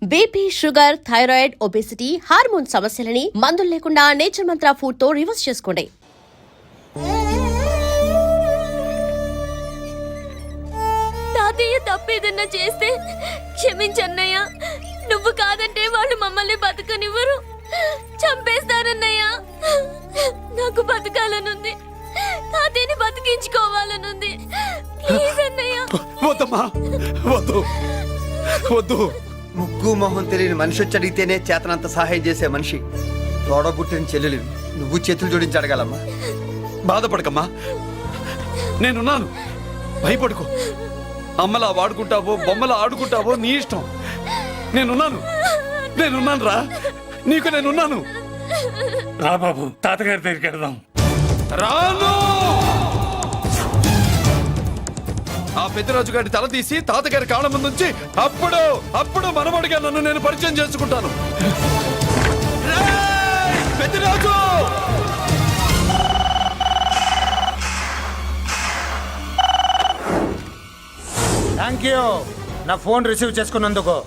BP, sugar, thyroid, obesity, hormone సమస్యలని మందులు లేకుండా నేచర్ మంత్ర ఫుడ్ తో రివర్స్ చేసుకోండి. తాతయ్య తప్పేదన్నా చేస్తే క్షమించన్నయ్య. నువ్వు కాదంటే వాళ్ళు మమ్మల్ని బతకనివ్వరు, చంపేస్తారన్నయ్య. నాకు బతకాలనుంది, తాతయ్యని బతికించుకోవాలనుంది. ప్లీజ్ అన్నయ్య. వద్దమ్మా, వద్దు వద్దు. ముగ్గు మొహం తెలియని మనిషి వచ్చి అడిగితేనే చేతనంత సహాయం చేసే మనిషి. తోడబుట్టిన చెల్లెలు నువ్వు చేతులు జోడించి అడగాలమ్మా. బాధపడకమ్మా, నేనున్నాను. భయపడుకో. అమ్మలా వాడుకుంటావో బొమ్మలా ఆడుకుంటావో నీ ఇష్టం. నేనున్నాను రా, నీకు నేనున్నాను. రా బాబు, తాతగారి దగ్గరికి వెళ్దాం. రాను. ఆ పెద్దరాజు గారి తల తీసి తాతగారి కాళ్ళ ముందు నుంచి అప్పుడు మనవడిగా నన్ను నేను పరిచయం చేసుకుంటాను. పెద్దరాజు! థ్యాంక్ యూ నా ఫోన్ రిసీవ్ చేసుకున్నందుకు.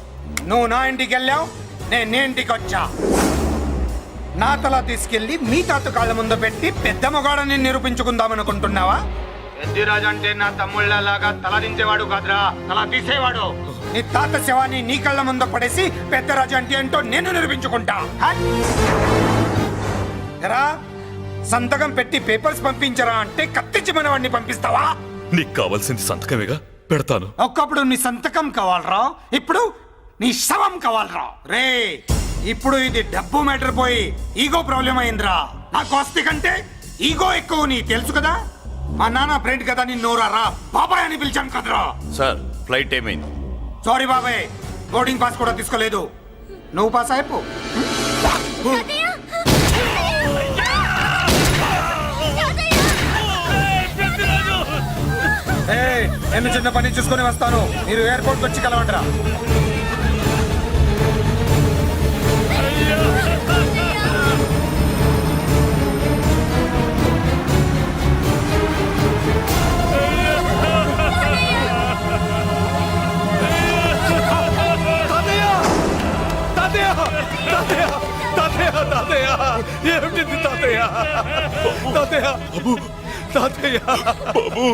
నువ్వు నా ఇంటికి వెళ్ళావు, నేను నీ ఇంటికి వచ్చా. నా తల తీసుకెళ్లి మీ తాత కాళ్ళ ముందు పెట్టి పెద్ద మొగాడని నిరూపించుకుందామనుకుంటున్నావా? పెద్దిరాజు అంటే నా తమ్ముళ్ళలాగా తల దించేవాడు కాదురా, తల తీసేవాడు. నీ తాత శవాన్ని నీ కళ్ళ ముందు పడేసి పెద్దరాజు అంటే ఏంటో నేను నిరూపించుకుంటా. ఎరా, సంతకం పెట్టి పేపర్స్ పంపించరా అంటే కత్తించి మనవాడిని పంపిస్తావా? నీకు కావాల్సింది సంతకమేగా, పెడతాను. ఒక్కప్పుడు నీ సంతకం కావాలరా, ఇప్పుడు నీ శవం కావాలరా. రే, ఇప్పుడు ఇది డబ్బు మ్యాటర్ పోయి ఈగో ప్రాబ్లం అయిందిరా. నాకు ఆస్తి కంటే ఈగో ఎక్కువ, నీ తెలుసు కదా. మా నాన్న ఫ్రెండ్ కదా, నీ నోరారా బాబాయ్ అని పిలిచాను కదరా. సార్, ఫ్లైట్ ఏమైంది? సారీ బాబాయ్, బోర్డింగ్ పాస్ కూడా తీసుకోలేదు. నువ్వు పాస్ అయిపో. నేను చిన్న పని చూసుకొని వస్తాను, మీరు ఎయిర్పోర్ట్కి వచ్చి కలవండిరా. ఏమిటి తాతయ్య? తాతయ్య బాబు, తాతయ్య బాబు,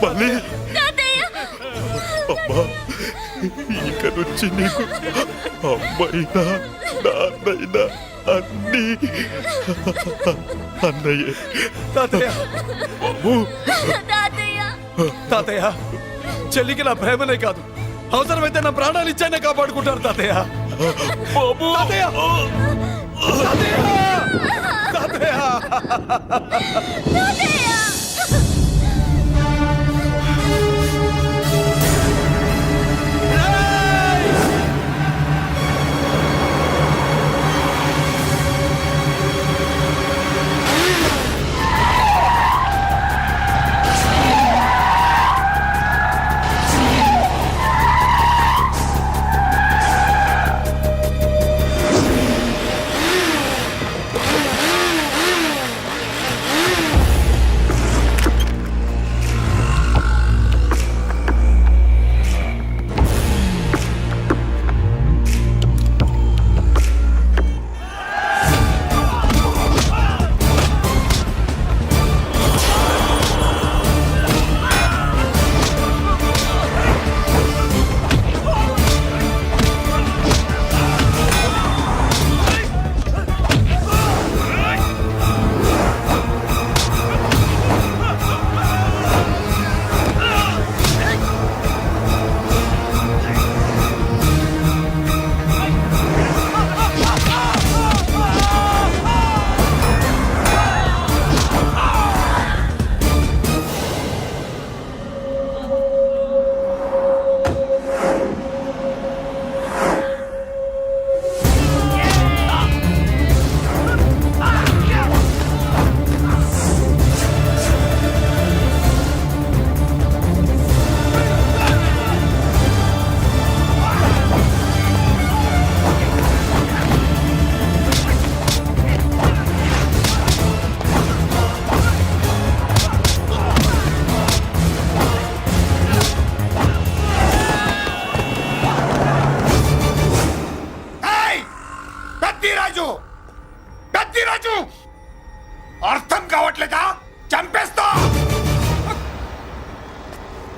మళ్ళీ అమ్మా, ఇక నుంచి నీకు అమ్మైనా నాన్నైనా అన్నీ అన్నయ్యే. తాతయ్య బాబు, తాతయ్య చెల్లికి నా ప్రేమనే కాదు, అవసరమైతే నా ప్రాణాలు ఇచ్చానే కాపాడుకుంటారు తాతయ్య. బాబు, తాతయ్య! తాతయ్య! తాతయ్య!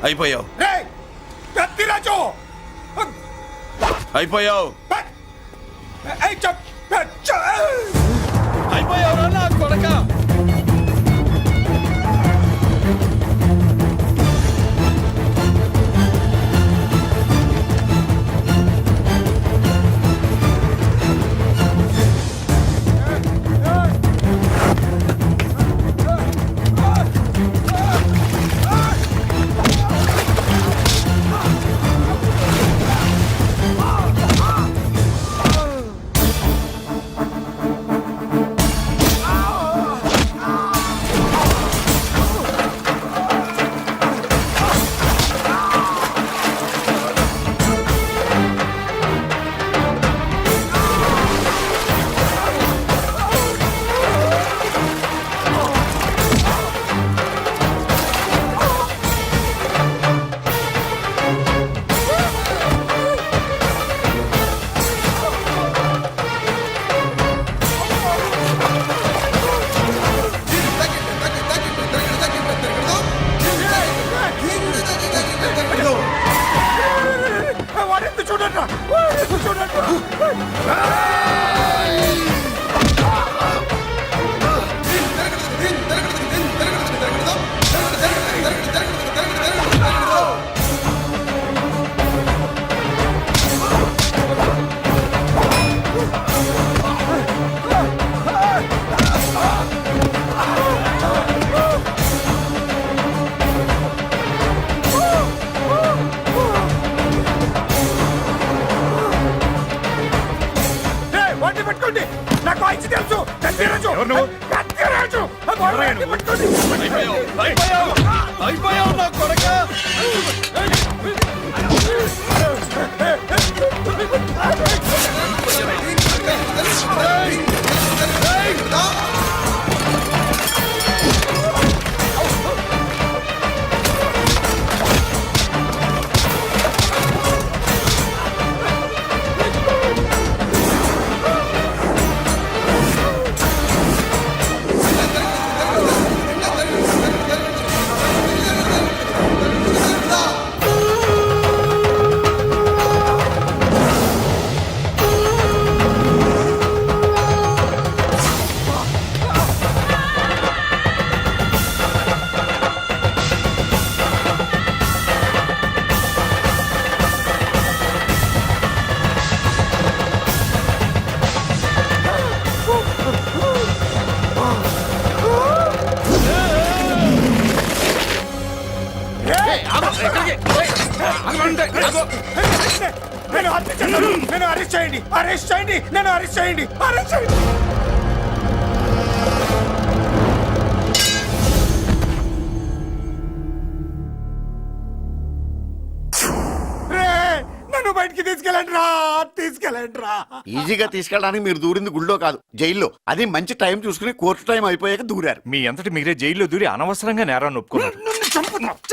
అయిపోయావు రే పెద్దిరాజు అయిపోయావు ఏయ్, చప్ అయిపోయావు నా కొడక వాడెందు చూడండి చూడండి వాడిని పెట్టుకోండి నాకు వాయిస్ తెలుసు పెద్దిరాజు పెద్దిరాజు వాడిని పెట్టుకోండి అయిపోయావు అయిపోయావు అయిపోయావు నా కొడక నేను హత్య చేశాను నేను అరెస్ట్ చేయండి అరెస్ట్ చేయండి నేను అరెస్ట్ చేయండి అరెస్ట్ చేయండి రే నన్ను బయటికి తీసుకెళ్ళండి రా తీసుకెళ్ళండి రా ఈజీగా తీసుకెళ్ళడానికి మీరు దూరింది గుళ్ళో కాదు జైల్లో అది మంచి టైం చూసుకుని కోర్టు టైం అయిపోయాక దూరారు. మీ అంతటి మీరే జైల్లో దూరి అనవసరంగా నేరాన్ని ఒప్పుకున్నారు. నన్ను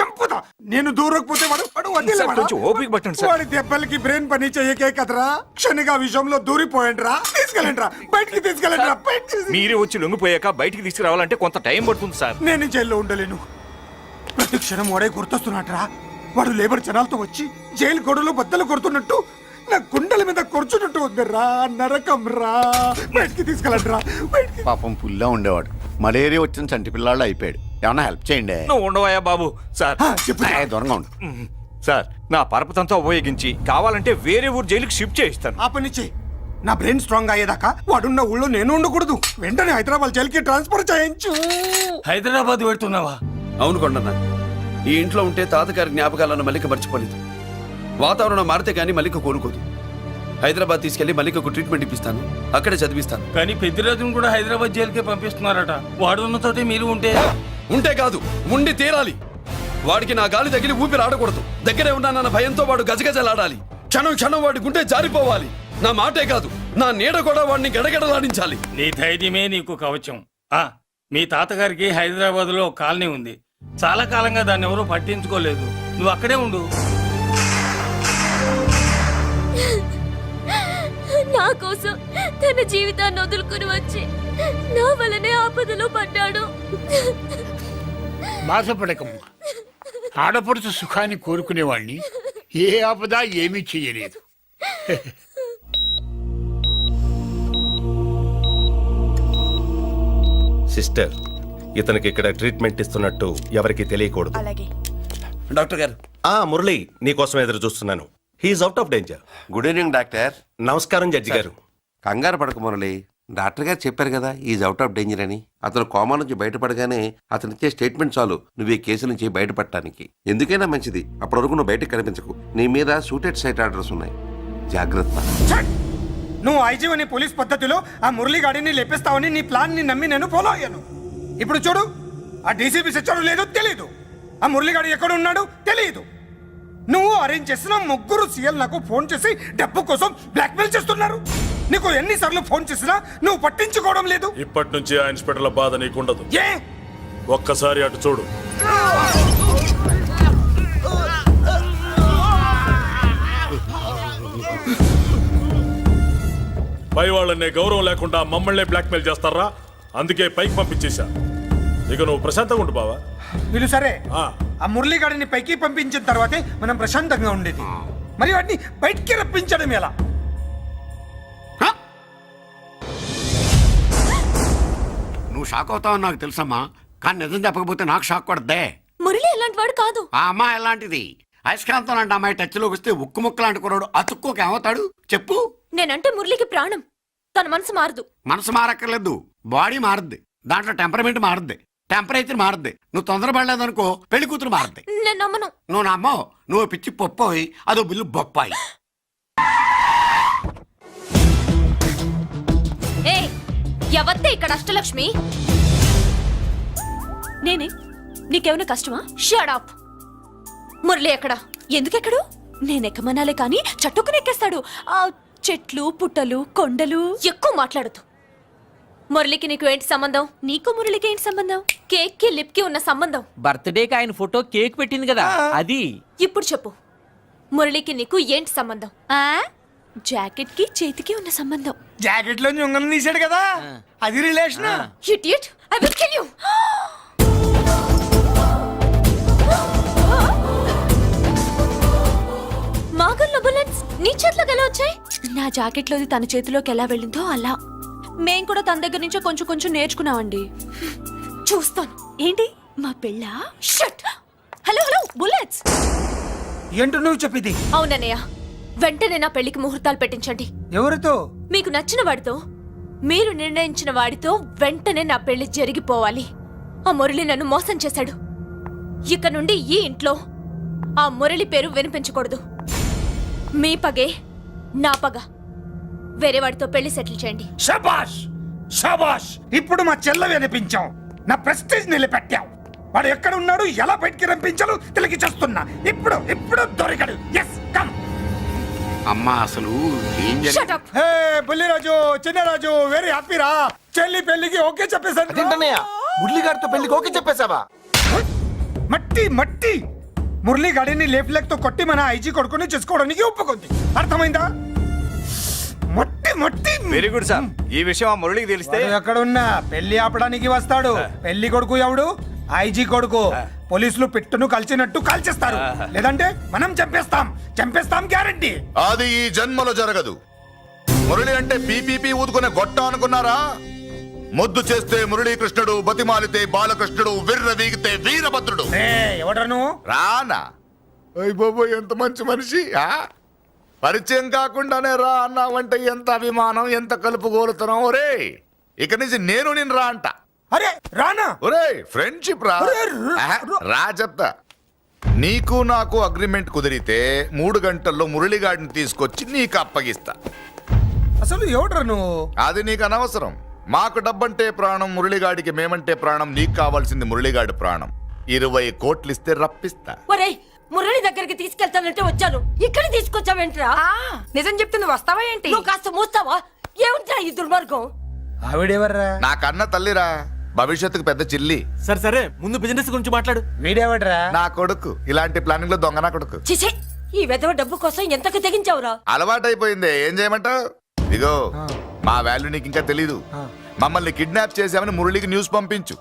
చంపుతా నేను దూరకపోతే వాడు వదిలేవాడా? కొంచెం ఓపిక పట్టండి సార్. వాడి దెబ్బలకి బ్రెయిన్ పని చెయ్యకే కదరా క్షణిగా విషయంలో దూరిపోయండి రా తీసుకెళ్ళండి రా బయటికి తీసుకెళ్ళండి రా మీరే వచ్చి లొంగిపోయాక బయటికి తీసుకురావాలంటే కొంత టైం పడుతుంది సార్. నేను జైల్లో ఉండలేను ప్రతి క్షణం వాడే గుర్తొస్తున్నట్రా వాడు లేబర్ జనాలతో వచ్చి జైలు గొడవలు బద్దలు కొడుతున్నట్టు నా గుండెల మీద కూర్చున్నట్టు ఉందరా నరకం రా బయటికి తీసుకెళ్ళండి రా బయటికి పాపం పుల్లా ఉండేవాడు మలేరియా వచ్చిన చంటి పిల్లాళ్ళు అయిపోయాడు. ఏమన్నా హెల్ప్ చేయండి. నువ్వు ఉండవయ్యా బాబు. సార్ చెప్పు దూరంగా ఉండు. సార్ నా పరపతంతో ఉపయోగించి కావాలంటే వేరే ఊరు జైలుకి షిఫ్ట్ చేయిస్తాను. ఆ పని చెయ్యి నా బ్రెయిన్ స్ట్రాంగ్ అయ్యేదాకా వాడున్న ఊళ్ళో నేను ఉండకూడదు వెంటనే హైదరాబాద్ జైలుకి ట్రాన్స్ఫర్ చేయించు హైదరాబాద్ పెడుతున్నావా? అవును కొండన్న ఈ ఇంట్లో ఉంటే తాతగారి జ్ఞాపకాలను మల్లిక మర్చిపోలేదు. వాతావరణం మారితే గానీ మల్లిక కోలుకోదు. హైదరాబాద్ తీసుకెళ్లి మల్లికకు ట్రీట్మెంట్ ఇప్పిస్తాను అక్కడే చదివిస్తాను. కానీ పెద్దిరాజును కూడా హైదరాబాద్ జైలుకే పంపిస్తున్నారట. వాడు ఉన్న చోటే మీరు ఉంటే కాదు ఉండి తీరాలి. వాడికి నా గాలి తగిలి ఊపిరి ఆడకూడదు. దగ్గరే ఉన్నానన్న భయంతో వాడు గజగజలాడాలి. క్షణం క్షణం వాడి గుండె జారిపోవాలి. నా మాటే కాదు నా నీడ కూడా వాడిని గడగడలాడించాలి. నీ ధైర్యమే నీకు కవచం. మీ తాతగారికి హైదరాబాద్ లో కాలనీ ఉంది. చాలా కాలంగా దాన్ని ఎవరూ పట్టించుకోలేదు. నువ్వు అక్కడే ఉండు. నా కోసం తన జీవితాన్ని వదులుకుని వచ్చి నా వల్లనే ఆపదలో పడ్డాడు. బాధపడకమ్మా ఆడపడుచు సుఖాన్ని కోరుకునేవాణ్ణి ఏ ఆపద ఏమీ చెయ్యలేదు. సిస్టర్, ఇతనికి ఇక్కడ ట్రీట్మెంట్ ఇస్తున్నట్టు ఎవరికి తెలియకూడదు. డాక్టర్ గారు, మురళి, నీకోసం ఎదురు చూస్తున్నాను. He's out of danger. Good evening doctor. నమస్కారం జడ్జి గారు. కంగారు పడక మురళి, డాక్టర్ గారు చెప్పారు కదా ఈజ్ అవుట్ ఆఫ్ డేంజర్ అని. అతను కోమా నుంచి బయటపడగానే అతను ఇచ్చే స్టేట్మెంట్ చాలు నువ్వు ఈ కేసు నుంచి బయటపడటానికి. ఎందుకైనా మంచిది, అప్పటి వరకు నువ్వు బయటకు కనిపించకు. నీ మీద సూటెడ్ సైట్ ఆర్డర్స్ ఉన్నాయి, జాగ్రత్త. ఛట్! నువ్వు ఐజీవని పోలీస్ పద్ధతిలో ఆ మురళి గాడిని లేపిస్తావని నీ ప్లాన్ ని నమ్మి నేను ఫాలో అయ్యాను. ఇప్పుడు చూడు, ఆ డీసీపీ సచ్చాడు లేదో తెలియదు, ఆ మురళిగాడు ఎక్కడ ఉన్నాడు తెలియదు. నువ్వు అరేంజ్ చేసిన ముగ్గురు సీఎల్ నాకు ఫోన్ చేసి డబ్బు కోసం బ్లాక్మెయిల్ చేస్తున్నారు. నీకు ఎన్నిసార్లు ఫోన్ చేసినా నువ్వు పట్టించుకోవడం లేదు. ఇప్పటి నుంచి ఆ ఇన్స్పెక్టర్ల బాధ నీకుండదు. ఏ ఒక్కసారి అటు చూడు. పై వాళ్ళనే గౌరవం లేకుండా మమ్మల్ని బ్లాక్మెయిల్ చేస్తారా? అందుకే పైకి పంపించేశా. ఇక నువ్వు ప్రశాంతంగా ఉండు బావా. వీళ్ళు సరే, ఆ. ఆ మురళిగాడిని పైకి పంపించిన తర్వాతే మనం ప్రశాంతంగా ఉండేది. మరి వాటిని బయటికి రప్పించడం ఎలా? నువ్వు షాక్ అవుతావని నాకు తెలుసమ్మా, కానీ నిజం చెప్పకపోతే నాకు షాక్ కొడద్దే. మురళి అలాంటి వాడు కాదు. ఆ అమ్మాయి ఎలాంటిది? అయస్కాంతం లాంటి అమ్మాయి టచ్లోకి వస్తే ఉక్కు ముక్క లాంటి కుర్రాడు అతుక్కోక ఏమవుతాడు చెప్పు? నేనంటే మురళికి ప్రాణం. తన మనసు మారదు. మనసు మారక్కర్లేదు, బాడీ మారుద్ది. దాంట్లో టెంపరమెంట్ మారుద్ది, టెంపరేచర్ మారుద్ది. నువ్వు తొందరపడలేదనుకో పెళ్లి కూతురు మారుద్ది. నేను నమ్మను. నువ్వు నమ్మవు, నువ్వు పిచ్చి పొప్పోయి అదో బిల్లు బొప్పాయి. ఏ ఎవత్తే ఇక్కడ అష్టలక్ష్మి? నేనే. నీకేమైనా కష్టమా? Shut up. మురళి ఎక్కడా? ఎందుకెక్కడు? నేనెక్కమనాలే కానీ చట్టుకుని ఎక్కేస్తాడు. ఆ చెట్లు, పుట్టలు, కొండలు. ఎక్కువ మాట్లాడదు. మురళికి నీకు ఏంటి సంబంధం? నీకు మురళికి ఏంటి సంబంధం? కేక్ కి లిప్ కి ఉన్న సంబంధం. బర్త్డేకి ఆయన ఫోటో కేక్ పెట్టింది కదా అది. ఇప్పుడు చెప్పు, మురళికి నీకు ఏంటి సంబంధం? జాకెట్ కి చేతికి ఉన్న సంబంధం. జాకెట్ లో ఉంగరం తీసాడు కదా, అది relation. Idiot, I will kill you. మాగల్లో బుల్లెట్స్ నీ చేతిలోకి ఎలా వచ్చాయి? నా జాకెట్ లోది తన చేతిలోకి ఎలా వెళ్ళిందో అలా. మేం కూడా తన దగ్గర నుంచే కొంచెం కొంచెం నేర్చుకున్నామండి. చూస్తాను. ఏంటి మా పెళ్ళ? షట్. Hello hello, bullets. ఏంటో నువ్వు చెప్పింది? అవునన్నయ్య, వెంటనే నా పెళ్లికి ముహూర్తాలు పెట్టించండి. ఎవరితో? మీకు నచ్చిన వాడితో, మీరు నిర్ణయించిన వాడితో వెంటనే నా పెళ్లి జరిగిపోవాలి. ఆ మురళి నన్ను మోసం చేశాడు. ఇక నుండి ఈ ఇంట్లో ఆ మురళి పేరు వినిపించకూడదు. మీ పగే నా పగ. వేరే వాడితో పెళ్లి సెటిల్ చేయండి. శబాష్ శబాష్, ఇప్పుడు మా చెల్ల వినిపించాం, నా ప్రెస్టేజ్ నిలబెట్టావు. వాడు ఎక్కడ ఉన్నాడు, ఎలా బయటికి రంపించాలో తెలికి చేస్తున్నా. ఇప్పుడు ఇప్పుడు దొరికాడు. Yes come. అమ్మా అసలు ఏం జరిగింది? Shut up. Hey Bulliraju, Chinnaraju, very happy రా. చెల్లి పెళ్లికి ఓకే చెప్పేశాను. మురళి గారితో పెళ్లికి ఓకే చెప్పేశావా? మట్టి మట్టి. మురళి గాడిని లేపులేకతో కొట్టి మన ఐజీ కొడుకుని చేసుకోవడానికి ఒప్పుకుంది. అర్థమైందా? మట్టి మట్టి. Very good sir. ఈ విషయం ఆ మురళికి తెలిస్తే వాడు ఎక్కడ ఉన్నా పెళ్లి ఆపడానికి వస్తాడు. పెళ్లి కొడుకు ఎవడు? ఐజీ కొడుకు. పోలీసులు పిట్టును కలిసినట్టు కాల్చేస్తారు, లేదంటే మనం చంపేస్తాం. చంపేస్తాం గ్యారంటీ. అది ఈ జన్మలో జరగదు. మురళి అంటే పీపీపీ ఊదుకునే గొట్ట అనుకున్నారా? ముద్దు చేస్తే మురళీకృష్ణుడు, బతిమాలితే బాలకృష్ణుడు, విర్ర వీగితే వీరభద్రుడు. ఎవడ్రా నువ్వు? రానా? అయ్య బాబు, ఎంత మంచి మనిషి. పరిచయం కాకుండానే రా అన్నావంటే ఎంత అభిమానం, ఎంత కలుపుగోలుతున్నాం. ఒరే, ఇక నుంచి నేను రా అంట. అరే రానా? ఒరే, ఫ్రెండ్షిప్ రా. రా చెప్తా. నీకు నాకు అగ్రిమెంట్ కుదిరితే 3 గంటల్లో మురళిగాడిని తీసుకొచ్చి నీకు అప్పగిస్తా. అసలు ఎవడ్రా నువ్వు? అది నీకు అనవసరం. మాకు డబ్బంటే ప్రాణం, మురళిగాడికి మేమంటే ప్రాణం. నీకు కావాల్సింది మురళిగాడి ప్రాణం. 20 కోట్లు ఇస్తే రప్పిస్తా. ఒరేయ్, మురళి దగ్గరికి తీసుకెళ్తానంటే వచ్చాను, ఇక్కడ తీసుకొచ్చావేంట్రా? నిజం చెప్తే నువ్వు వస్తావా ఏంటి? నువ్వు కాస్త మూస్తావా? ఏమిట్రా ఈ దుర్మార్గం? ఆవిడెవర్రా? నా కన్న తల్లిరా, భవిష్యత్తుకు పెద్ద చిల్లి. సరే ముందు బిజినెస్ గురించి మాట్లాడు. వీడేవడ్రా? నా కొడుకు. ఇలాంటి ప్లానింగ్ లో దొంగ నా కొడుకు. చిసే, ఈ వెధవ డబ్బు కోసం ఎంతకు తెగించావురా? అలవాటైపోయింది, ఏం చేయమంటావు? ఇగో మా వాల్యూ నీకు ఇంకా తెలీదు. మమ్మల్ని కిడ్నాప్ చేశామని మురళికి న్యూస్ పంపించు.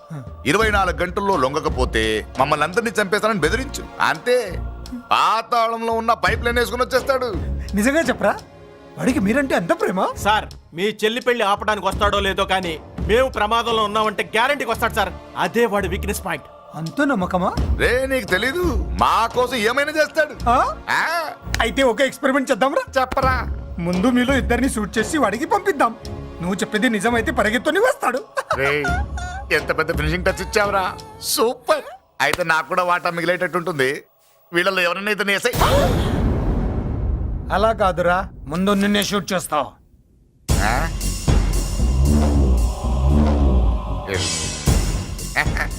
24 గంటల్లో లొంగకపోతే మమ్మల్ని అందరినీ చంపేస్తానని బెదిరించు. అంతే, పాతాళంలో ఉన్న పైప్ లైన్ వేసుకుని వచ్చేస్తాడు. నిజంగా చెప్పరా? వాడికి మీరంటే ఎంత ప్రేమ? సార్ మీ చెల్లి పెళ్లి ఆపడానికి వస్తాడో లేదో కానీ మేము ప్రమాదంలో ఉన్నామంటే గ్యారంటీకి వస్తాడు సార్. అదే వాడి వీక్నెస్ పాయింట్. అంత నమ్మకమా? రే నీకు తెలీదు, మా కోసం ఏమైనా చేస్తాడు. ఆ, అయితే ఒక ఎక్స్పెరిమెంట్ చేద్దాంరా. చెప్పరా. ముందు మీలో ఇద్దరిని షూట్ చేసి వాడికి పంపిద్దాం. నువ్వు చెప్పేది నిజమైతే పరిగెత్తుని వస్తాడు. రే ఎంత పెద్ద ఫినిషింగ్ టచ్ ఇచ్చావురా, సూపర్. అయితే నాకు కూడా వాటా మిగిలేటట్టు ఉంటుంది. వీళ్ళలో ఎవరైనా ఇతను వేసాయి. అలా కాదురా, ముందు నిన్నే షూట్ చేస్తావు.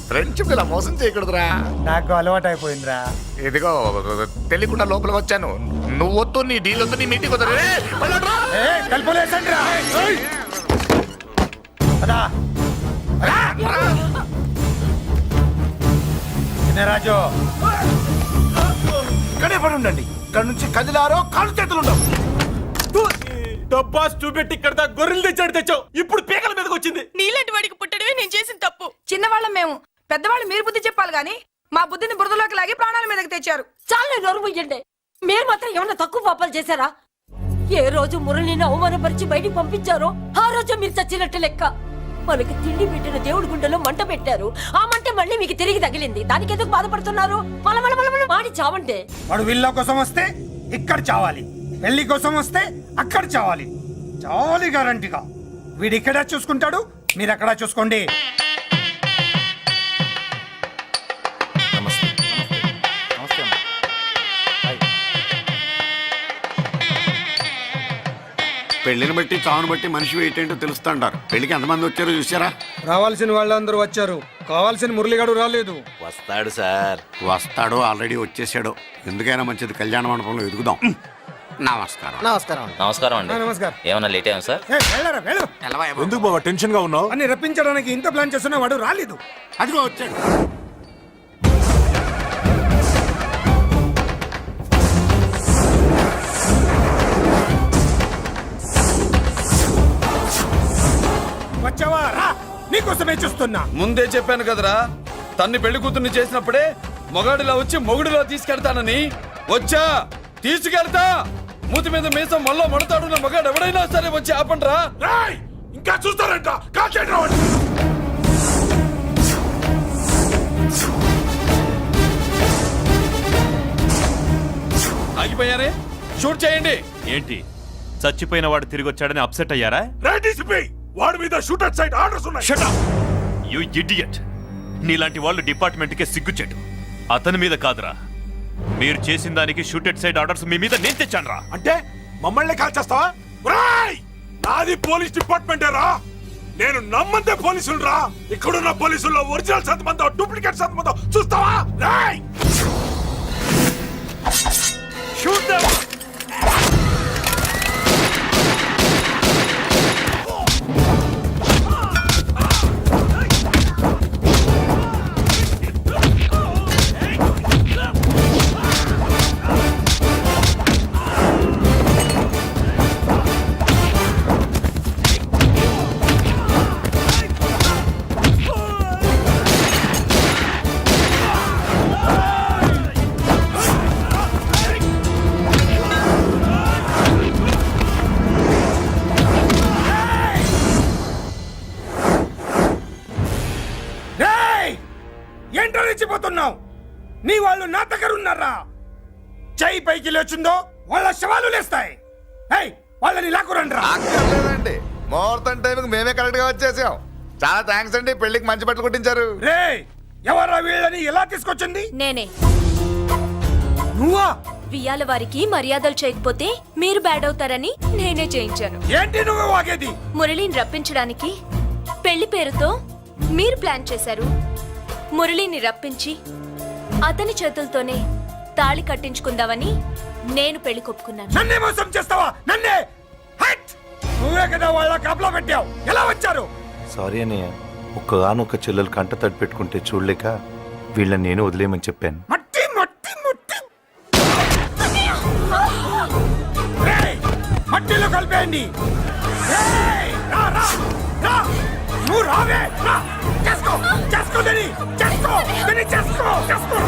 ఫ్రెండ్షిప్ ఇలా మోసం చేయకూడదురా. నాకు అలవాటు అయిపోయిందిరా. ఇదిగో తెలియకుండా లోపల వచ్చాను. నువ్వు వద్దు, నీ డీల్ వద్దు, నీ మీటింగ్ వద్దు. రే, వెళ్ళండ్రా. కలుపులేసండిరా. పదా. రాజు ఇక్కడే పడి ఉండండి. ఇక్కడ నుంచి కదిలారో కాళ్ళు చేతులు ఉండవు. డబ్బాస్ చూపెట్టి ఇక్కడ దాకా గొర్రెలు తెచ్చాడు తెచ్చావు. ఇప్పుడు పీకల మీదకి వచ్చింది. నీలాంటి వాడికి పుట్టడమే నేను చేసిన తప్పు. చిన్నవాళ్ళం మేము, పెద్దవాళ్ళు మీరు బుద్ధి చెప్పాలి గాని మా బుద్ధిని బురదలోకి లాగి ప్రాణాల మీదకి తెచ్చారు. చాలా నోరు ముయ్యండి. మీరు మాత్రం ఏమన్నా తక్కువ పాపాలు చేశారా? ఏ రోజు మురళిని అవమానపరిచి బయటికి పంపించారో ఆ రోజు మీరు చచ్చినట్టు లెక్క. మనకి తిండి పెట్టిన దేవుడి గుండెలో మంట పెట్టారు. ఆ మంట మళ్ళీ మీకు తిరిగి తగిలింది. దానికి ఎందుకు బాధపడుతున్నారు? మాడి చావంటే. వాడు విల్లా కోసం వస్తే ఇక్కడ చావాలి, పెళ్లి కోసం వస్తే అక్కడ చావాలి. చావాలి గ్యారంటీగా. వీడు ఇక్కడ చూసుకుంటాడు, మీరు అక్కడ చూసుకోండి. పెళ్లిని బట్టి చావును బట్టి మనిషి ఏంటో తెలుస్తాంటారు. పెళ్లికి ఎంతమంది వచ్చారో చూసారా? రావాల్సిన వాళ్ళందరూ వచ్చారు, కావాల్సిన మురళిగాడు రాలేదు. వస్తాడు సార్, వస్తాడు. ఆల్రెడీ వచ్చేసాడు. ఎందుకైనా మంచిది కళ్యాణ మండపంలో ఎదుగుదాం. నమస్కారం. నమస్కారం. నమస్కారం అండి. నమస్కారం. ఏమన్నా లేట్ అయ్యాం సార్? ఎందుకు బాబా టెన్షన్ గా ఉన్నావు? అని రప్పించడానికి ఇంత ప్లాన్ చేస్తున్నా వాడు రాలేదు. అదిగో వచ్చాడు. వచ్చావా? రా, నీకోసమే చూస్తున్నా. ముందే చెప్పాను కదరా, తన్ని పెళ్లి కూతుర్ని చేసినప్పుడే మొగాడిలా వచ్చి మొగుడిలా తీసుకెళ్తానని. వచ్చా, తీసుకెళ్తా. మూతి మీద మీసం మళ్ళా మడతాడున్న మగాడు ఎవడైనా సరే వచ్చి ఆపండ్రా. ఇంకా చూస్తారంట. ఆగిపోయారే, షూట్ చేయండి. ఏంటి చచ్చిపోయిన వాడు తిరిగి వచ్చాడని అప్సెట్ అయ్యారా? వాడి మీద షూటర్ సైడ్ ఆర్డర్స్ ఉన్నాయి. Shut up! You idiot! నీలాంటి వాళ్ళు డిపార్ట్మెంట్కే సిగ్గుచెట్టు. అతని మీద కాదురా, మీరు చేసిన దానికి షూటెడ్ సైడ్ ఆర్డర్స్ మీ మీద నేను తెచ్చానురా. అంటే మమ్మల్ని కాల్ చేస్తావా? నాది పోలీస్ డిపార్ట్మెంట్ రా. నేను నమ్మందే పోలీసులు రా. ఇక్కడున్న పోలీసుల్లో ఒరిజినల్ సంతమంతో డూప్లికేట్ సంతమంతో చూస్తావా? Shoot them! ఏంటో రెచ్చిపోతున్నావు? నీ వాళ్ళు నా దగ్గర ఉన్నారా? చెయ్యి పైకి లేచుందో వాళ్ళ శవాలు లేస్తాయి. వాళ్ళని లాక్కురండి రా. లేదండి, ముహూర్తం టైంకి మేమే కరెక్ట్ గా వచ్చేసాం. చాలా థ్యాంక్స్ అండి. పెళ్లికి మంచి బట్టలు కుట్టించారు. రే, ఎవరా వీళ్ళని ఎలా తీసుకొచ్చింది? నేనే. నువ్వా? వియ్యాల వారికి మర్యాదలు చేయకపోతే మీరు బ్యాడ్ అవుతారని నేనే చేయించాను. ఏంటి నువ్వు వాగేది? మురళిని రప్పించడానికి పెళ్లి పేరుతో మీరు ప్లాన్ చేశారు. మురళిని రప్పించి అతని చేతులతోనే తాళి కట్టించుకుందామని నేను పెళ్లి కొప్పుకున్నాను. నన్నే మోసం చేస్తావా? నన్నే? నువ్వే కదా వాళ్ళ కాపలా పెట్టావు. ఎలా వచ్చారు? సారీ అన్నయ్య, ఒక్కగానొక్క చెల్లెలు కంట తడి పెట్టుకుంటే చూడలేక వీళ్ళని నేను వదిలేయమని చెప్పాను. మట్టి మట్టి మట్టి మట్టిలో కలిపేయండి. రా! నువ్వు రావే రా! చేసుకో చేసుకో దని చేసుకో దని చేసుకో చేసుకో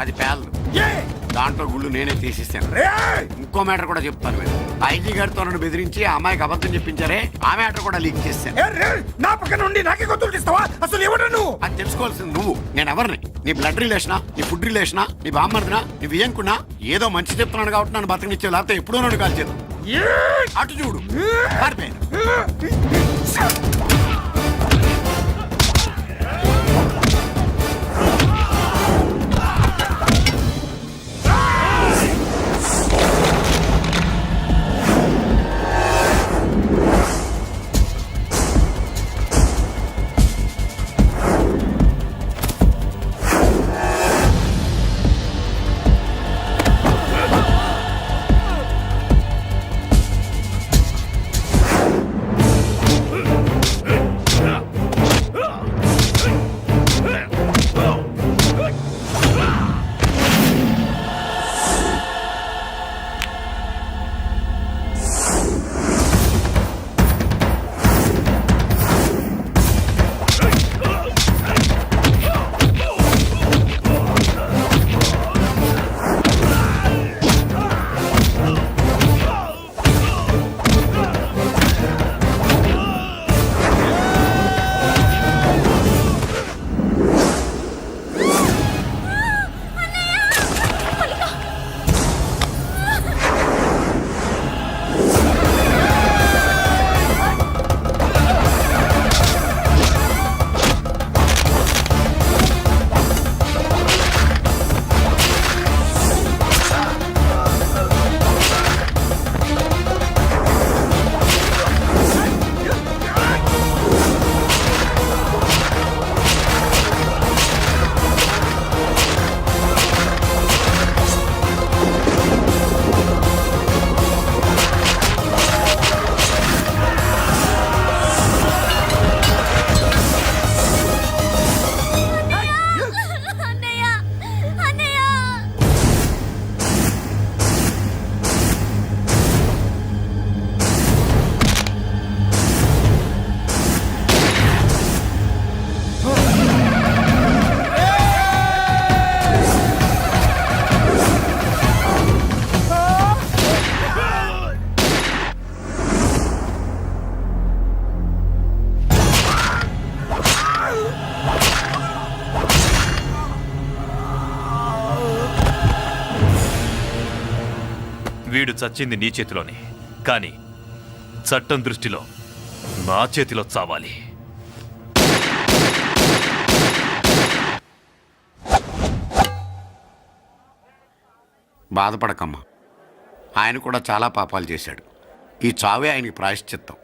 అది పేలదు దాంట్లో గుళ్ళు నేనే తీసిస్తాను ఇంకో మ్యాటర్ కూడా చెప్తాను మీరు ఐజీ గారితో నన్ను బెదిరించి ఆ అమ్మాయికి అబద్ధం చెప్పించారే ఆ మ్యాటర్ కూడా లీక్ చేస్తాను. నా పక్కన ఉండి నాకే గొంతులు ఇస్తావా? అసలు ఎవరు నువ్వు? అది తెలుసుకోవాల్సింది నువ్వు. నేను ఎవరిని? నీ బ్లడ్ రిలేషనా, నీ ఫుడ్ రిలేషనా, నీ బామ్మర్దినా, నీ వియ్యంకున్నా? ఏదో మంచి చెప్తున్నాను కాబట్టి నన్ను బతకనిచ్చే, లేకపోతే ఎప్పుడూ నన్ను కాల్చేది. అటు చూడు పారిపోయాను. వీడు చచ్చింది నీ చేతిలోనే, కానీ చట్టం దృష్టిలో నా చేతిలో చావాలి. బాధపడకమ్మా, ఆయన కూడా చాలా పాపాలు చేశాడు. ఈ చావే ఆయనకి ప్రాయశ్చిత్తం.